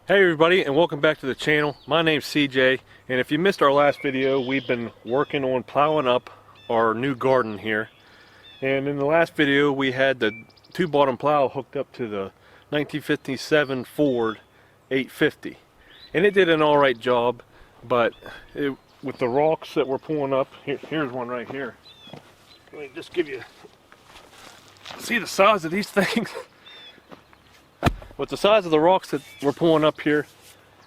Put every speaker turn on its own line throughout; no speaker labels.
Hey everybody, and welcome back to the channel. My name's CJ, and if you missed our last video, we've been working on plowing up our new garden here. And in the last video we had the two bottom plow hooked up to the 1957 Ford 850, and it did an alright job, but with the rocks that we're pulling up, here's one right here. Let me just give you, see the size of these things? With the size of the rocks that we're pulling up here,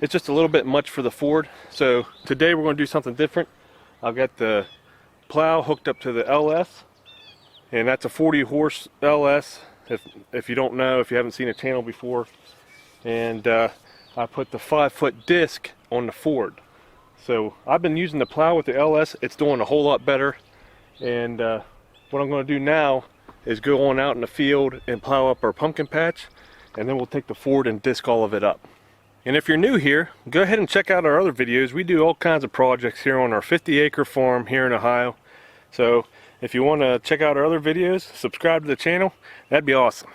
it's just a little bit much for the Ford. So today we're going to do something different. I've got the plow hooked up to the LS, and that's a 40 horse LS, if you don't know, if you haven't seen a channel before. And I put the 5-foot disc on the Ford. So I've been using the plow with the LS. It's doing a whole lot better. And what I'm going to do now is go on out in the field and plow up our pumpkin patch, and then we'll take the Ford and disc all of it up. And if you're new here, go ahead and check out our other videos. We do all kinds of projects here on our 50-acre farm here in Ohio. So if you want to check out our other videos, subscribe to the channel, that'd be awesome.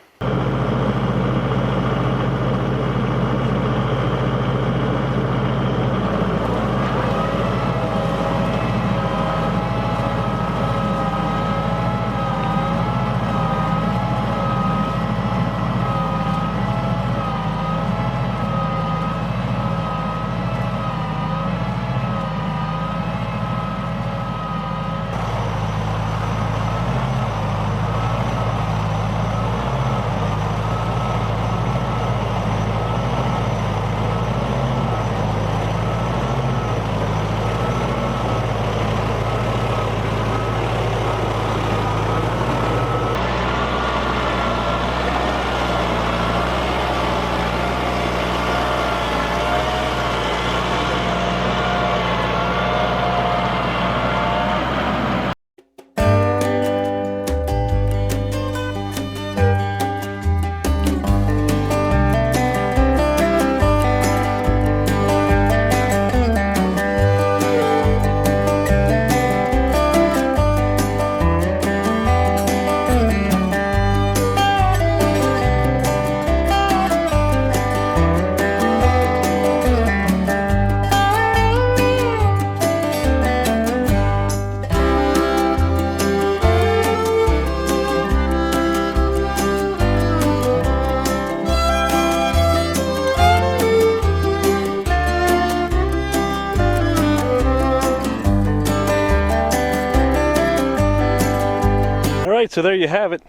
So there you have it.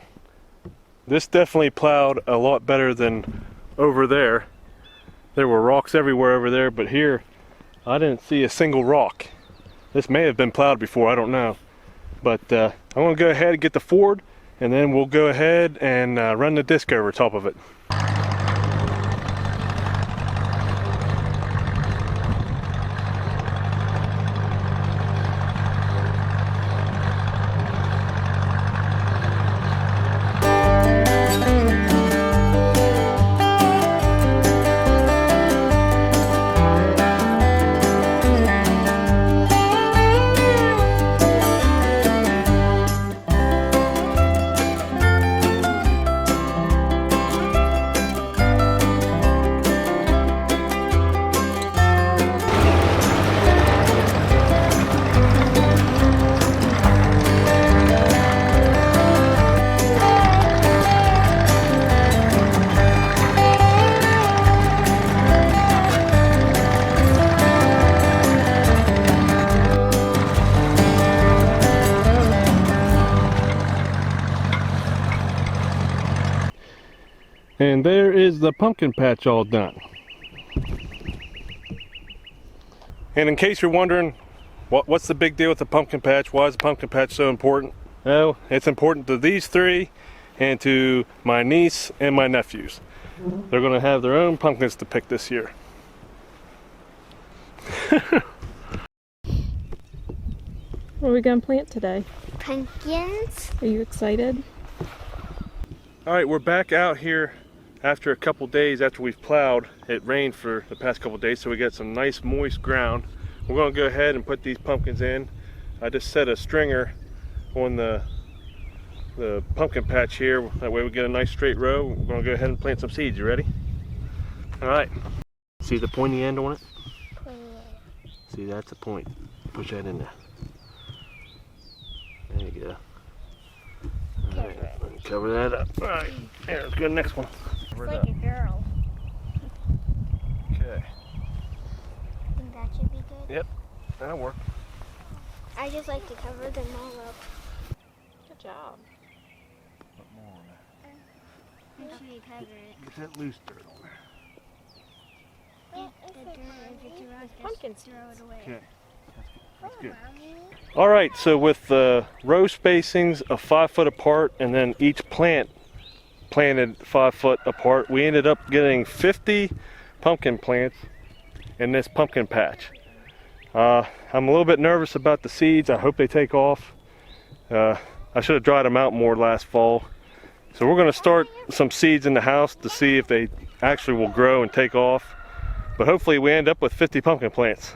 This definitely plowed a lot better than over there. There were rocks everywhere over there, but here I didn't see a single rock. This may have been plowed before, I don't know. But I'm going to go ahead and get the Ford, and then we'll go ahead and run the disc over top of it. And there is the pumpkin patch all done. And in case you're wondering, what's the big deal with the pumpkin patch? Why is the pumpkin patch so important? Well, it's important to these three and to my niece and my nephews. They're going to have their own pumpkins to pick this year.
What are we going to plant today?
Pumpkins.
Are you excited?
Alright, we're back out here after a couple days after we've plowed. It rained for the past couple days, so we got some nice moist ground. We're going to go ahead and put these pumpkins in. I just set a stringer on the pumpkin patch here. That way we get a nice straight row. We're going to go ahead and plant some seeds. You ready? Alright. See the pointy end on it? See, that's the point. Push that in there. There you go. Alright, cover that up. Alright, there, let's go to the next one. Cover it
Like
up.
a girl.
Okay.
Think that should be good?
Yep, that'll work.
I just like to cover them all up.
Good job.
Put more on there.
Make sure you cover it.
Get that loose dirt on there.
The dirt, if it's around, just
Pumpkin
throw it away.
Okay. That's good.
Mommy.
All right, so with the row spacings of 5 foot apart and then each plant planted 5 foot apart, we ended up getting 50 pumpkin plants in this pumpkin patch. I'm a little bit nervous about the seeds. I hope they take off. I should have dried them out more last fall. So we're going to start some seeds in the house to see if they actually will grow and take off. But hopefully we end up with 50 pumpkin plants.